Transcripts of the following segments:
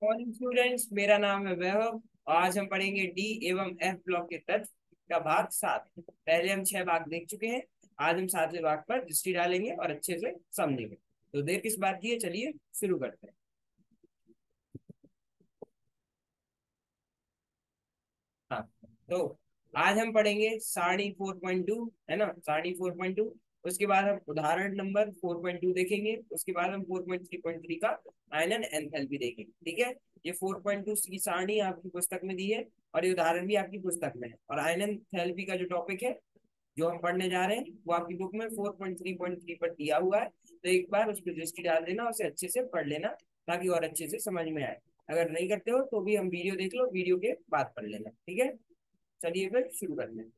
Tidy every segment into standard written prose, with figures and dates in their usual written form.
Morning students, मेरा नाम है वैभव। आज हम पढ़ेंगे डी एवं एफ ब्लॉक के तत्व का भाग 7। पहले हम 6 भाग देख चुके हैं। आज हम 7वें भाग पर दृष्टि डालेंगे और अच्छे से समझेंगे। तो देर किस बात की है, चलिए शुरू करते हैं। हाँ, तो आज हम पढ़ेंगे सारणी 4.2, है ना, सारणी 4.2। उसके बाद हम उदाहरण नंबर 4.2 देखेंगे। उसके बाद हम 4.3.3 का आयनन एंथैल्पी देखेंगे। ठीक है, ये 4.2 की सारणी आपकी पुस्तक में दी है और ये उदाहरण भी आपकी पुस्तक में है। और आयनन एंथैल्पी का जो टॉपिक है जो हम पढ़ने जा रहे हैं वो आपकी बुक में 4.3.3 पर दिया हुआ है। तो एक बार उस पर दृष्टि डाल देना, उसे अच्छे से पढ़ लेना ताकि और अच्छे से समझ में आए। अगर नहीं करते हो तो भी हम वीडियो देख लो, वीडियो के बाद पढ़ लेना। ठीक है, चलिए फिर शुरू करते हैं।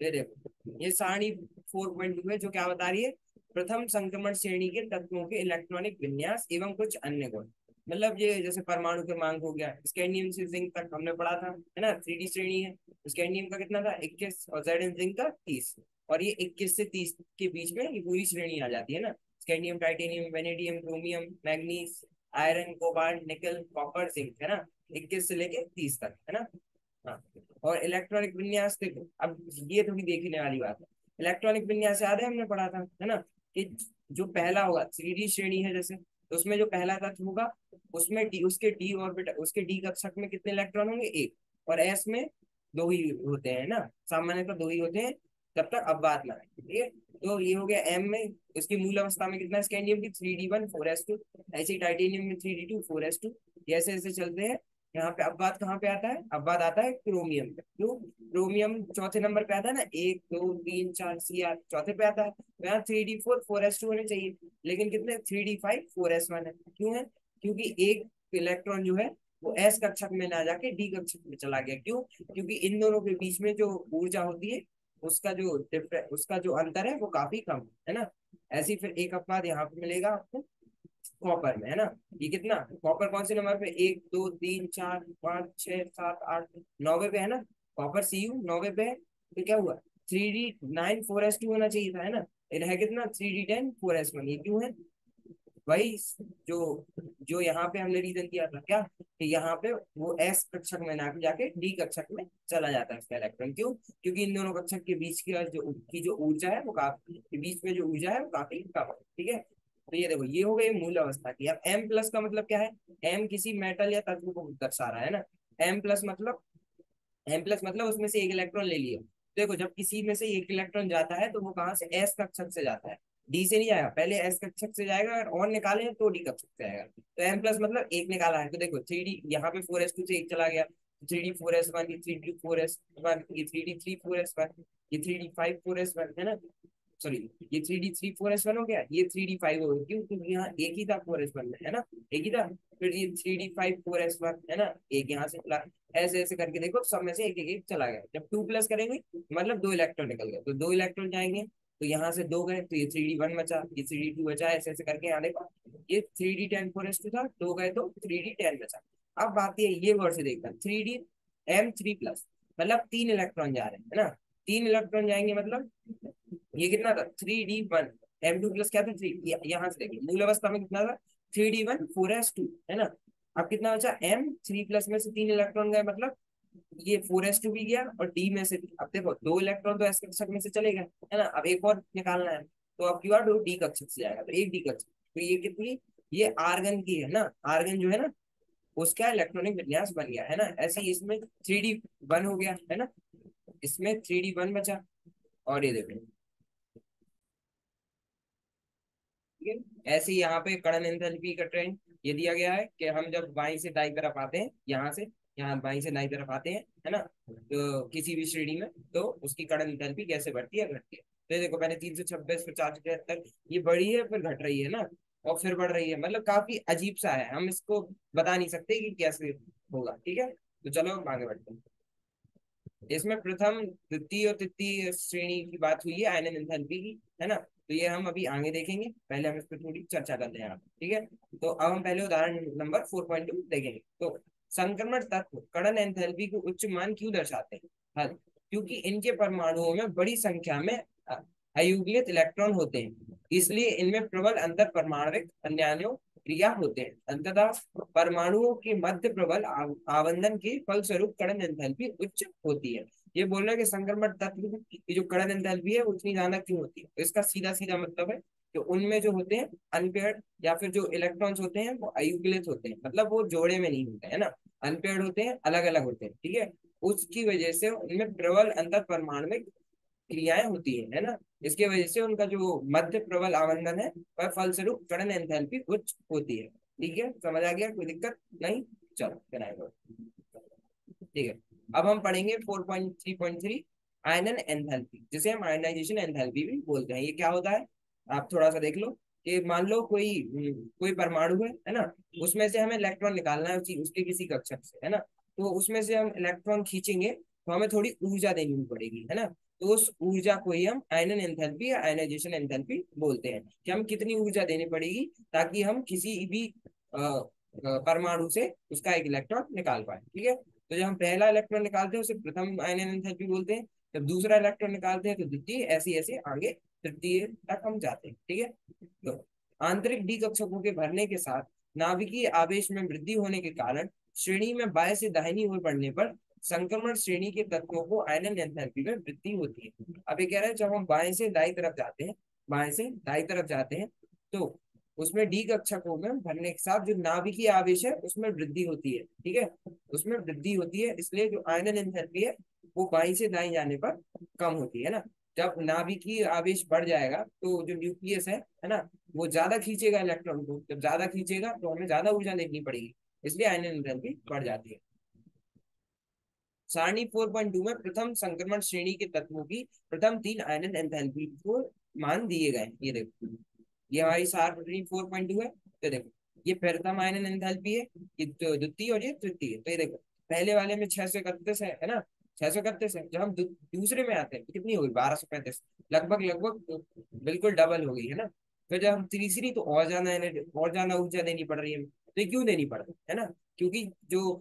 ये देखो, ये सारणी 4.2 है जो क्या बता रही है। प्रथम संक्रमण श्रेणी के तत्वों के इलेक्ट्रॉनिक विन्यास एवं कुछ अन्य गुण। मतलब ये जैसे परमाणु क्रमांक हो गया, स्कैंडियम से जिंक तक हमने पढ़ा था, है ना। 3D श्रेणी है। स्कैंडियम का कितना था, 21, और जेड एंड जिंक का 30। और ये 21 से 30 के बीच में ये पूरी श्रेणी आ जाती है ना। Scandium, titanium, vanadium, chromium, manganese, iron, cobalt, निकल, कॉपर, जिंक, है ना। 21 से लेके 30 तक, है ना। हाँ, और इलेक्ट्रॉनिक विन्यास देखो, अब ये थोड़ी देखने वाली बात है। इलेक्ट्रॉनिक विन्यास याद है, हमने पढ़ा था, है ना, कि जो पहला होगा 3D श्रेणी है जैसे, तो उसमें जो पहला तत्व होगा उसमें डी, उसके डी ऑर्बिटल, उसके डी कक्षक में कितने इलेक्ट्रॉन होंगे, एक। और एस में दो ही होते हैं ना, सामान्यतः दो ही होते हैं जब तक अपवाद ना आए। ठीक है, तो ये हो गया एम में। उसकी मूल अवस्था में कितना, स्कैंडियम की 3D1 4s2। ऐसे ही टाइटेनियम में 3D2 4s2। ऐसे ऐसे चलते हैं। यहाँ पे अपवाद कहाँ पे आता है, अपवाद आता है क्रोमियम पे। क्यों, क्रोमियम चौथे नंबर पे आता है ना, 1 2 3 4 चौथे पे आता है। तो यहाँ 3D4 4s2 होने चाहिए, लेकिन कितने, 3D5 4s1 है। क्यों है, क्योंकि एक इलेक्ट्रॉन जो है वो एस कक्षक में ना जाके डी कक्षक में चला गया। क्यों, क्योंकि इन दोनों के बीच में जो ऊर्जा होती है उसका जो उसका जो अंतर है वो काफी कम है ना। ऐसी फिर एक अपवाद यहाँ पे मिलेगा आपको कॉपर में, है ना। ये कितना, कॉपर कौन से नंबर पे, 1 2 3 4 5 6 7 8 9वें पे है ना। कॉपर Cu 9वें पे है। तो क्या हुआ, 3D9 4s2 होना चाहिए था, है ना। ये है कितना, 3D10 4s1। ये क्यों है, वही जो जो यहाँ पे हमने रीजन दिया था क्या, कि यहाँ पे वो एस कक्षक में ना जाके डी कक्षक में चला जाता है उसका इलेक्ट्रॉन। क्यों, क्योंकि इन दोनों कक्षक के बीच की जो ऊर्जा है वो काफी, के बीच में जो ऊर्जा है वो काफी कम है। ठीक है, तो ये देखो, ये हो गई मूल अवस्था की। अब एम प्लस का मतलब क्या है, एम किसी मेटल या तत्व को दर्शा रहा है ना। एम प्लस मतलब उसमें से एक इलेक्ट्रॉन ले लिया। देखो, जब किसी में से एक इलेक्ट्रॉन जाता है तो वो कहाँ से, एस कक्षक से जाता है, डी से नहीं जाएगा। पहले एस कक्षक से जाएगा, अगर और निकाले तो डी कक्षक से आएगा। तो एम प्लस मतलब एक निकाला है, तो देखो 3D, यहाँ पे 4s2 से एक चला गया, 3D4s1, ये 3D4s1, ये 3D3 4s1, ये 3D5 4s1, है ना। सॉरी, ये 3D3 4s1 हो गया, ये 3D5 हो गया। क्यों, क्योंकि यहाँ एक ही था 4s1 में, है ना, एक ही था। फिर ये 3D5 4s1, है ना, एक यहाँ से चला। ऐसे ऐसे करके देखो, सब में से एक एक एक चला गया। जब 2 प्लस करेंगे मतलब दो इलेक्ट्रॉन निकल गए, तो दो इलेक्ट्रॉन जाएंगे। तो यहाँ से दो गए तो ये 3D1 बचा, ये 3D2 बचा। ऐसे ऐसे करके यहाँ देखो, ये 3D10 4s2 था, दो गए तो 3D10 बचा। अब बात ये गौर से देखना, 3D M3 प्लस मतलब तीन इलेक्ट्रॉन जा रहे हैं, है ना। तीन इलेक्ट्रॉन जाएंगे मतलब ये कितना था, 3D1। M2 प्लस क्या था, थ्री। यहाँ से देखिए मूल अवस्था में कितना था, 3D1 4s2, है ना। अब कितना बचा, M3 प्लस में से तीन इलेक्ट्रॉन गए, मतलब ये 4s2 भी गया और डी में से भी। अब देखो दो इलेक्ट्रॉन तो एस कक्षक में से चले गए, है ना। अब एक और निकालना है, तो अब की बार दो डी कक्षक से जाएगा, तो एक डी कक्षक। तो ये कितनी, ये आर्गन की है ना, आर्गन जो है ना उसका इलेक्ट्रॉनिक विन्यास बन गया, है ना। ऐसे ही इसमें 3D1 हो गया, है ना, इसमें 3D1 बचा। और ये देखो, ठीक है, ऐसे ही यहाँ पे कड़न एंथैल्पी का ट्रेंड ये दिया गया है कि हम जब बाई से दाई तरफ आते हैं, यहाँ से, यहाँ बाई से दाई तरफ आते हैं, है ना, तो किसी भी श्रेणी में तो उसकी कड़न एंथैल्पी कैसे बढ़ती है, घटती है। तो ये देखो, पहले 326 फिर 473, ये बढ़ी है फिर घट रही है ना, और फिर बढ़ रही है। मतलब काफी अजीब सा है, हम इसको बता नहीं सकते कि कैसे होगा। ठीक है, तो चलो हम आगे बढ़ते हैं। इसमें प्रथम द्वितीय और तृतीय श्रेणी की बात हुई है आयनन एंथैल्पी की, है ना। तो ये हम अभी आगे देखेंगे, पहले हम इस पर थोड़ी चर्चा करते हैं यहाँ पे, ठीक है। तो अब हम पहले उदाहरण नंबर 4.2 देखेंगे। तो संक्रमण तत्व कड़न एंथैल्पी को उच्च मान क्यों दर्शाते हैं, हल, क्योंकि इनके परमाणुओं में बड़ी संख्या में अयुग्लित इलेक्ट्रॉन होते हैं, इसलिए इनमें प्रबल अंतर परमाणविक अन्योन्य क्रिया होते हैं। अंततः परमाणुओं के मध्य प्रबल आवंदन के फलस्वरूप कण एंथैल्पी उच्च होती है। ये बोल रहा है कि संक्रमण तत्व की जो कण एंथैल्पी है उतनी ज्यादा क्यों होती है, तो इसका सीधा सीधा मतलब है कि उनमें जो होते हैं अनपेयर्ड या फिर जो इलेक्ट्रॉन्स होते हैं वो अयुग्लित होते हैं, मतलब वो जोड़े में नहीं होते है ना, अनपेयर्ड होते हैं, अलग अलग होते हैं, ठीक है। उसकी वजह से उनमें प्रबल अंतर परमाणविक क्रियाएं होती है ना। इसके वजह से उनका जो मध्य प्रबल आवर्धन है वह फलस्वरूप कण एंथैल्पी उच्च होती है। ठीक है, समझ आ गया, कोई दिक्कत नहीं। चलो बनाएगा, ठीक है। अब हम पढ़ेंगे 4.3.3 आयनन एंथैल्पी, जिसे हम आयनाइजेशन एंथैल्पी भी बोलते हैं। ये क्या होता है, आप थोड़ा सा देख लो कि मान लो कोई परमाणु है ना, उसमें से हमें इलेक्ट्रॉन निकालना है उसके किसी कक्षक से, है ना। तो उसमें से हम इलेक्ट्रॉन खींचेंगे तो हमें थोड़ी ऊर्जा देनी पड़ेगी, है ना। तो उस ऊर्जा को ही हम आयनन एंथैल्पी या आयनाइजेशन एंथैल्पी बोलते हैं, कि हम कितनी ऊर्जा देनी पड़ेगी ताकि हम किसी भी परमाणु से उसका एक इलेक्ट्रॉन निकाल पाए, ठीक है। तो जब हम पहला इलेक्ट्रॉन निकालते हैं उसे प्रथम आयनन एंथैल्पी बोलते हैं, जब दूसरा इलेक्ट्रॉन निकालते हैं तो द्वितीय, ऐसे ऐसे आगे तृतीय तक हम जाते हैं, ठीक है। तो आंतरिक डी कक्षकों के भरने के साथ नाभिकीय आवेश में वृद्धि होने के कारण श्रेणी में बाएं से दाहिनी ओर बढ़ने पर संक्रमण श्रेणी के तत्वों को आयनन एंथैल्पी में वृद्धि होती है। अब ये कह रहा है जब हम बाएं से दाई तरफ जाते हैं, बाएं से दाई तरफ जाते हैं, तो उसमें डी कक्षकों में भरने के साथ जो नाभिकीय आवेश है उसमें वृद्धि होती है, ठीक है। उसमें वृद्धि होती है, इसलिए जो आयनन एंथैल्पी है वो बाईं से दाईं जाने पर कम होती है ना। जब नाभिकीय आवेश बढ़ जाएगा तो जो न्यूक्लियस है ना, वो ज्यादा खींचेगा इलेक्ट्रॉन को, जब ज्यादा खींचेगा तो हमें ज्यादा ऊर्जा देनी पड़ेगी, इसलिए आयनन एंथैल्पी बढ़ जाती है। सारणी 4.2 में प्रथम संक्रमण श्रेणी के तत्वों की प्रथम तीन आयनन एंथैल्पी को मान दिए गए। ये देखो, ये हमारी सारणी 4.2 है, तो देखो ये प्रथम आयनन एंथैल्पी है, ये द्वितीय और ये तृतीय। तो ये देखो पहले वाले में 631 है ना, 631 है। जब हम दूसरे में आते हैं तो कितनी होगी, 1235, लगभग लगभग बिल्कुल डबल हो गई है ना। फिर जब हम तीसरी तो और ज्यादा और ज्यादा ऊर्जा देनी पड़ रही है, तो ये क्यों देनी पड़ रही है ना, क्योंकि जो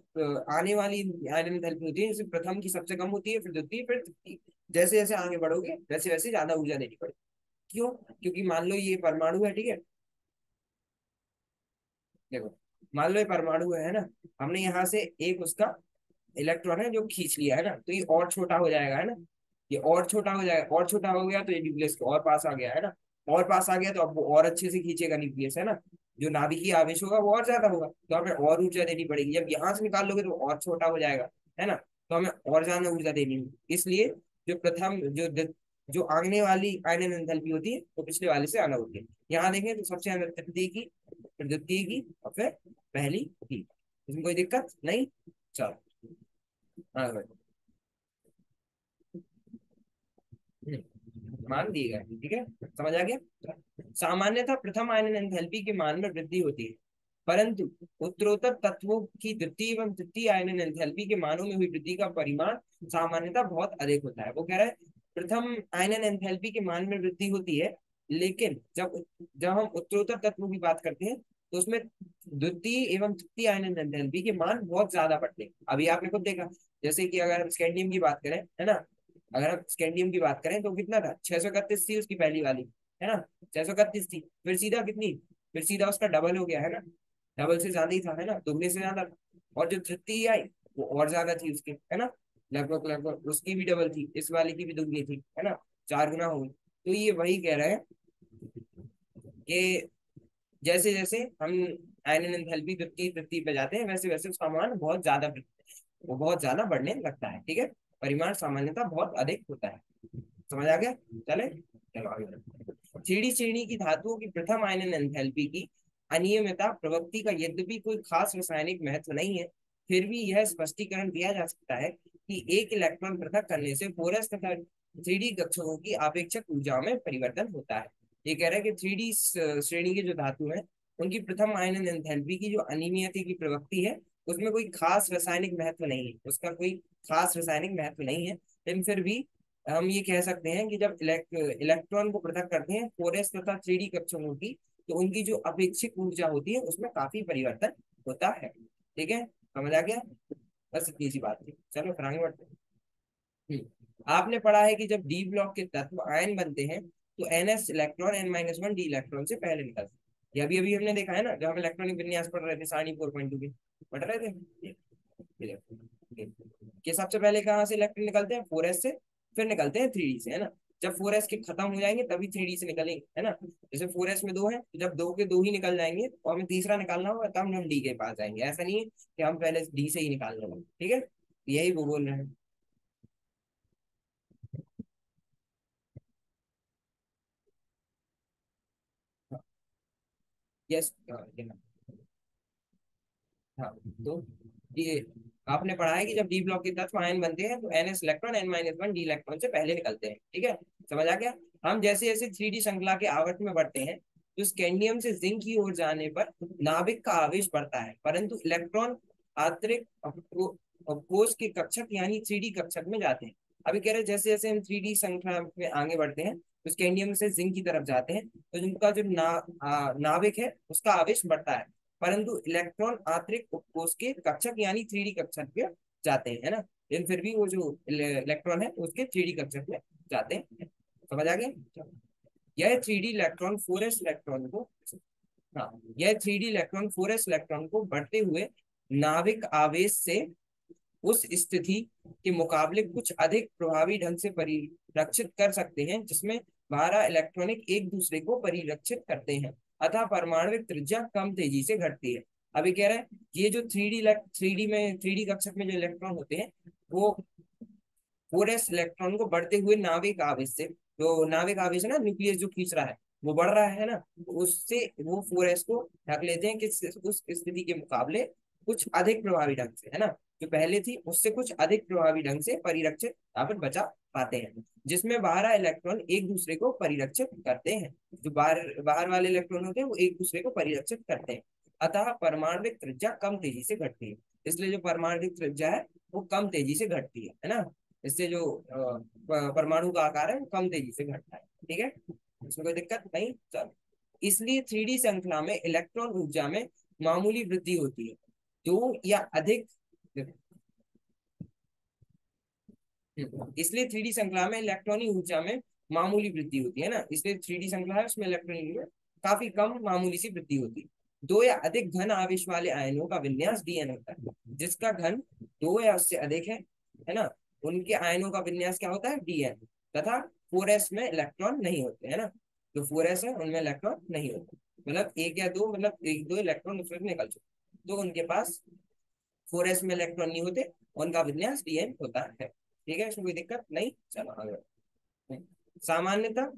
आने वाली आयरन एंथैल्पी होती है जैसे प्रथम की सबसे कम होती है, फिर द्वितीय, फिर तृतीय। जैसे जैसे आगे बढ़ोगे वैसे वैसे ज्यादा ऊर्जा देनी पड़ेगी। क्यों, क्योंकि मान लो ये परमाणु है, ठीक है। देखो मान लो ये परमाणु है ना, हमने यहाँ से एक उसका इलेक्ट्रॉन है जो खींच लिया है ना, तो ये और छोटा हो जाएगा, है ना। ये और छोटा हो जाएगा, और छोटा हो गया तो ये न्यूक्लियस के और पास आ गया, है ना। और पास आ गया तो अब वो और अच्छे से खींचेगा न्यूक्लियस, है ना। जो नाभिकीय आवेश होगा वो और ज्यादा होगा, तो हमें और ऊर्जा देनी पड़ेगी। जब यहाँ से निकाल लोगे तो और छोटा हो जाएगा, है ना, तो हमें और ज्यादा ऊर्जा देनी होगी। इसलिए जो प्रथम जो आगने वाली आयनन एंथैल्पी होती है वो पिछले वाले से अलग होती है। यहाँ देखें तो सबसे अंदर तृतीय की, फिर द्वितीय की, और फिर पहली की। इसमें कोई दिक्कत नहीं। चलो हाँ, मान दिए गए, ठीक है, समझ आ गया। सामान्यतः प्रथम आयनन एंथैल्पी के मान में वृद्धि होती है, परंतु उत्तरोत्तर तत्वों की द्वितीय एवं तृतीय आयनन एंथैल्पी के मानों में हुई वृद्धि का परिमाण सामान्यतः बहुत अधिक होता है। वो कह रहा है प्रथम आयनन एंथैल्पी के मान में वृद्धि होती है, लेकिन जब जब हम उत्तरोत्तर तत्वों की बात करते हैं तो उसमें द्वितीय एवं तृतीय आयनन एंथैल्पी के मान बहुत ज्यादा बढ़ते हैं। अभी आपने खुद देखा, जैसे कि अगर हम स्कैंडियम की बात करें, है ना, अगर हम स्कैंडियम की बात करें तो कितना था, 631 थी उसकी पहली वाली, है ना, 631 थी। फिर सीधा कितनी, फिर सीधा उसका डबल हो गया, है ना, डबल से ज्यादा ही था, है ना, दुगने से ज्यादा था। और जो तृतीय आई वो और ज्यादा थी उसकी, है ना, लगभग लगभग उसकी भी डबल थी, इस वाली की भी दुगनी थी, है ना, 4 गुना हो गई। तो ये वही कह रहे हैं कि जैसे जैसे हम आयनन एंथैल्पी द्वितीय तृतीय पे जाते हैं वैसे वैसे उसका मान बहुत ज्यादा वो बहुत ज्यादा बढ़ने लगता है, ठीक है। परिमाण सामान्यतः बहुत अधिक होता है। समझ आ गया, चले चलो आगे बढ़ते। थ्री श्रेणी की धातुओं की प्रथम आयनन एंथैल्पी की अनियमितता प्रवृत्ति का यद्यपि कोई खास रासायनिक महत्व नहीं है, फिर भी यह स्पष्टीकरण दिया जा सकता है कि एक इलेक्ट्रॉन पृथक करने से फोरस तथा थ्री डी कक्षकों की आपेक्षिक ऊर्जा में परिवर्तन होता है। ये कह रहा है कि थ्री डी श्रेणी के जो धातु हैं उनकी प्रथम आयनन एंथैल्पी की जो अनियमितता की प्रवृत्ति है उसमें कोई खास रासायनिक महत्व नहीं है, उसका कोई खास रासायनिक महत्व नहीं है, लेकिन फिर भी हम ये कह सकते हैं कि जब इलेक्ट्रॉन को पृथक करते हैं 4s तथा 3d कक्षकों की, तो उनकी जो अपेक्षित ऊर्जा होती है उसमें काफी परिवर्तन होता है, ठीक है, समझ आ गया। बस इतनी सी बात थी, चलो फिर आगे बढ़ते हैं। आपने पढ़ा है कि जब डी ब्लॉक के तत्व आयन बनते हैं तो NS electron N-1 D electron से पहले निकलते हैं। ये अभी अभी हमने देखा है ना, जब हम इलेक्ट्रॉनिक विन्यास पढ़ रहे थे सारणी 4.2 के, पढ़ रहे थे कि सबसे पहले कहाँ से इलेक्ट्रॉन निकलते हैं, 4s से, फिर निकलते हैं 3d से, है ना। जब 4s के खत्म हो जाएंगे तभी 3d से निकलेंगे, है ना। जैसे 4s में 2 है, तो जब 2 के 2 ही निकल जाएंगे और हमें तीसरा निकालना होगा तब हम d के पास जाएंगे। ऐसा नहीं है कि हम पहले d से ही निकाल लेंगे, ठीक है। यही वो बोल रहे हैं। यस। हाँ, तो ये आपने पढ़ा है कि जब डी ब्लॉक के तत्व आयन बनते हैं तो NS electron N-1 D electron से पहले निकलते हैं, ठीक है। समझ आ गया। हम जैसे जैसे 3D श्रृंखला के आवर्त में बढ़ते हैं तो स्कैंडियम से जिंक की ओर जाने पर नाभिक का आवेश बढ़ता है, परंतु इलेक्ट्रॉन आंतरिक अपकोष के कक्षक यानी 3D कक्षक में जाते हैं। अभी कह रहे हैं जैसे जैसे हम 3D श्रृंखला में आगे बढ़ते हैं तो स्कैंडियम से जिंक की तरफ जाते हैं, तो जिनका जो नाभिक है उसका आवेश बढ़ता है, परंतु इलेक्ट्रॉन आंतरिक उपकोष के कक्षक यानी 3D कक्षक में जाते हैं, है ना। लेकिन फिर भी वो जो इलेक्ट्रॉन है उसके 3D कक्षक में जाते हैं। समझ आ गया। यह 3D इलेक्ट्रॉन 4s इलेक्ट्रॉन को, हाँ, यह 3D इलेक्ट्रॉन 4s इलेक्ट्रॉन को बढ़ते हुए नाभिक आवेश से उस स्थिति के मुकाबले कुछ अधिक प्रभावी ढंग से परिरक्षित कर सकते हैं जिसमें 12 इलेक्ट्रॉनिक एक दूसरे को परिरक्षित करते हैं, अतः परमाणविक त्रिज्या कम तेजी से घटती है। अभी कह रहे हैं ये जो थ्री डी कक्षक में जो इलेक्ट्रॉन होते हैं वो 4s इलेक्ट्रॉन को बढ़ते हुए नाभिक आवेश से, जो नाभिक आवेश है ना, न्यूक्लियस जो खींच रहा है वो बढ़ रहा है ना, तो उससे वो 4s को ढक लेते हैं कि उस स्थिति के मुकाबले कुछ अधिक प्रभावी ढंग से, है ना, जो पहले थी उससे कुछ अधिक प्रभावी ढंग से परिरक्षित या फिर बचा पाते हैं, जिसमें 12 इलेक्ट्रॉन एक दूसरे को परिरक्षित करते हैं। जो बाहर बाहर वाले इलेक्ट्रॉन होते हैं वो एक दूसरे को परिरक्षित करते हैं, अतः परमाणविक त्रिज्या कम तेजी से घटती है। इसलिए जो परमाणविक त्रिज्या है वो कम तेजी से घटती है ना। इससे जो परमाणु का आकार है वो कम तेजी से घटता है, ठीक है। इसमें कोई दिक्कत नहीं, चलो। इसलिए 3D श्रृंखला में इलेक्ट्रॉन ऊर्जा में मामूली वृद्धि होती है, दो या अधिक, इसलिए 3D श्रृंखला में इलेक्ट्रॉनिक ऊर्जा में मामूली वृद्धि होती है ना, इसलिए 3D श्रृंखला है उसमें इलेक्ट्रॉनिक में काफी कम मामूली सी वृद्धि होती है। दो या अधिक घन आवेश वाले आयनों का विन्यास डीएन होता है, जिसका घन दो या उससे अधिक है ना, उनके आयनों का विन्यास क्या होता है, डीएन। तथा 4s में इलेक्ट्रॉन नहीं होते, है ना। जो 4s है उनमें इलेक्ट्रॉन नहीं होते, मतलब एक या दो, मतलब एक दो इलेक्ट्रॉन उसमें निकल चुके, तो उनके पास 4s में इलेक्ट्रॉन नहीं होते, उनका विन्यास डीएन होता है, ठीक है। इसमें कोई दिक्कत नहीं, चलो आगे। सामान्यतः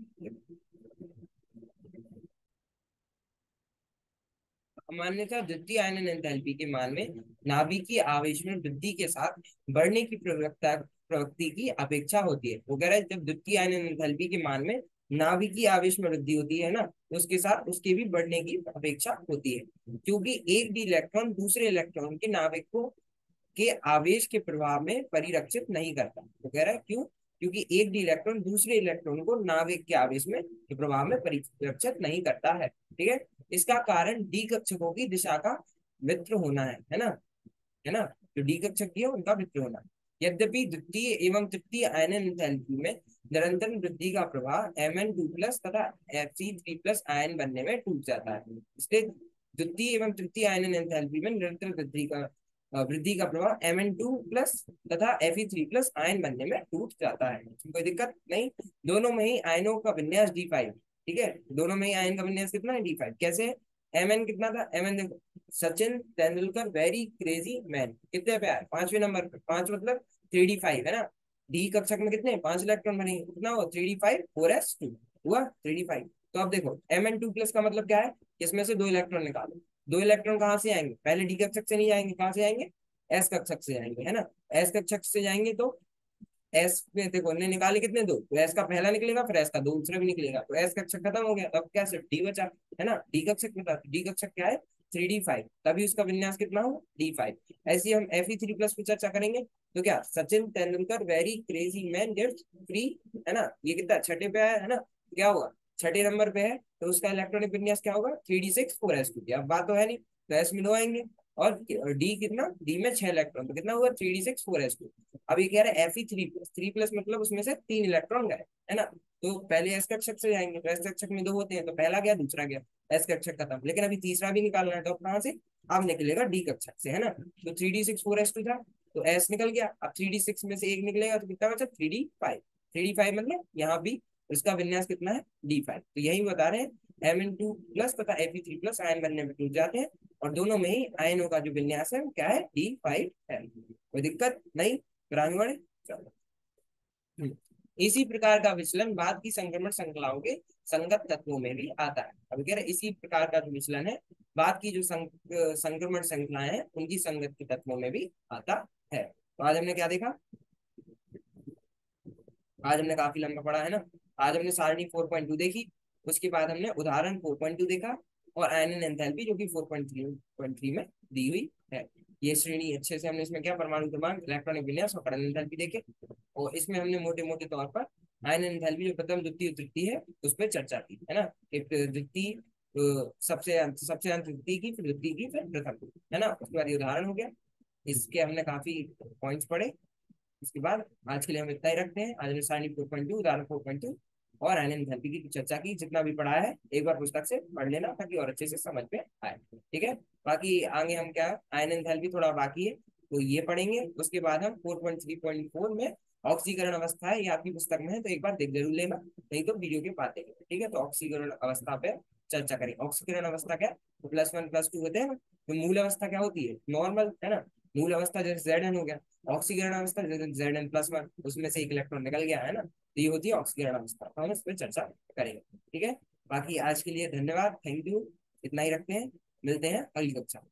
सामान्यतः द्वितीय आयनन एंथैल्पी के मान में नाभिकीय आवेश में वृद्धि के साथ बढ़ने की प्रवृत्ति की अपेक्षा होती है। वो कह रहा है जब द्वितीय आयनन एंथैल्पी के मान में नाभिकीय आवेश में वृद्धि होती है ना, तो उसके साथ उसके भी बढ़ने की अपेक्षा होती है, क्योंकि एक डी इलेक्ट्रॉन दूसरे इलेक्ट्रॉन के नाभिक को के आवेश के प्रभाव में परिरक्षित नहीं करता। तो कह रहा है क्यों, क्योंकि एक डी इलेक्ट्रॉन दूसरे इलेक्ट्रॉन को नाभिक के आवेश में के प्रभाव में परिरक्षित नहीं करता है, ठीक है। इसका कारण डी कक्षकों की दिशा का मित्र होना है ना, जो डी कक्षक है उनका मित्र होना। यद्यपि द्वितीय एवं तृतीय आयनन एंथैल्पी में निरंतर वृद्धि का प्रभाव Mn2+ तथा Fe3+ आयन बनने में टूट जाता है, इसलिए द्वितीय एवं तृतीय आयनन एंथैल्पी में निरंतर वृद्धि का प्रभाव Mn2+ तथा Fe3+ आयन बनने में टूट जाता है, कोई दिक्कत नहीं। दोनों में ही आयनों का विन्यास D5, ठीक है, दोनों में ही आयन का विन्यास कितना है, D5। कैसे, Mn कितना था, Mn देखो, Sachin Tendulkar very crazy man कितने पे आए, 5वें नंबर पे, 5 मतलब 3D5, है ना। डी कक्षक में कितने 5 इलेक्ट्रॉन बनेंगे, कितना हुआ 3D5 4s2 हुआ 3D5। तो अब देखो Mn2+ का मतलब क्या है, इसमें से 2 इलेक्ट्रॉन निकालो, 2 इलेक्ट्रॉन कहाँ से आएंगे, पहले डी कक्षक से नहीं जाएंगे, कहाँ से आएंगे, एस कक्षक से जाएंगे, है ना। एस कक्षक से जाएंगे तो एस में देखो हमने निकाले कितने, 2, तो एस का पहला निकलेगा फिर एस का दूसरा भी निकलेगा, तो एस कक्षक खत्म हो गया, अब क्या सिर्फ डी बचा, है ना। डी कक्षक बता, डी कक्षक क्या है 3D5, तभी उसका विन्यास कितना हो D5। ऐसे ही हम Fe3+ की चर्चा करेंगे, तो क्या Sachin Tendulkar very crazy man gets free, है ना, ये कितना छठे पे है ना, क्या होगा छठे नंबर पे है, तो उसका इलेक्ट्रॉनिक विन्यास क्या होगा 3D6 4s2। अब बात तो है नहीं, तो एस में 2 आएंगे, और डी कितना, डी में 6 इलेक्ट्रॉन, तो कितना हुआ 3d6 4s2। अब ये कह रहा है Fe3+, 3+ मतलब उसमें से 3 इलेक्ट्रॉन गए, है ना। तो पहले एस कक्षक से जाएंगे, तो एस कक्षक में 2 होते हैं, तो पहला गया दूसरा गया, एस कक्षक खत्म। लेकिन अभी तीसरा भी निकालना है, तो कहाँ से, अब निकलेगा डी कक्षक से, है ना। तो 3d6 4s2 था, तो एस निकल गया। अब 3d6 में से एक निकलेगा, तो कितना बचा 3d5। 3d5 मतलब यहाँ भी उसका विन्यास कितना है d5। तो यही बता रहे हैं M2+ तथा Fe3+ आयन बनने में टूट जाते हैं, और दोनों में ही आयनों का जो विन्यास है वो क्या है d5 है। कोई दिक्कत नहीं, फिर आगे बढ़े। चलो। इसी प्रकार का विचलन बाद की संक्रमण श्रृंखलाओं के संगत तत्वों में भी आता है। अब कह रहे इसी प्रकार का जो विचलन है बाद की जो संक्रमण श्रृंखलाएं हैं उनकी संगत के तत्वों में भी आता है। तो आज हमने क्या देखा, आज हमने काफी लंबा पढ़ा है ना। आज हमने सारणी 4.2 देखी, उसके बाद हमने उदाहरण 4.2 देखा, और आयनन एंथैल्पी जो कि 4.3 में दी हुई है। ये श्रेणी अच्छे से हमने इसमें क्या परमाणु क्रमांक, इलेक्ट्रॉनिक विन्यास और कर्ण एंथैल्पी देखे, और इसमें हमने मोटे मोटे तौर पर आयनन एंथैल्पी जो प्रथम द्वितीय तृतीय है उस पर चर्चा की, है ना। एक द्वितीय, सबसे अंत द्वितीय की, फिर द्वितीय की, फिर प्रथम, है ना। उसके बाद ये उदाहरण हो गया, इसके हमने काफी पॉइंट्स पढ़े। इसके बाद आज के लिए हम इतना ही रखते हैं। आज हमने सारणी 4.2, उदाहरण 4.2 और आयनन एंथैल्पी की चर्चा की। जितना भी पढ़ा है एक बार पुस्तक से पढ़ लेना, ताकि और अच्छे से समझ में आए, ठीक है। बाकी आगे हम क्या, आयनन एंथैल्पी थोड़ा बाकी है, तो ये पढ़ेंगे। उसके बाद हम 4.3.4 में ऑक्सीकरण अवस्था है, ये आपकी पुस्तक में है, तो एक बार देख जरूर लेना, नहीं तो वीडियो के पाते हैं, ठीक है। तो ऑक्सीकरण अवस्था पे चर्चा करें। ऑक्सीकरण अवस्था क्या, तो +1 +2 होते हैं ना। तो मूल अवस्था क्या होती है, नॉर्मल, है ना। मूल अवस्था जैसे Zn हो गया, ऑक्सीकरण अवस्था जैसे Zn+1, उसमें से एक इलेक्ट्रॉन निकल गया, है ना। तो ये होती है ऑक्सीकरण अवस्था, तो हम इस पर चर्चा करेंगे, ठीक है। बाकी आज के लिए धन्यवाद, थैंक यू, इतना ही रखते हैं, मिलते हैं अगली कक्षा।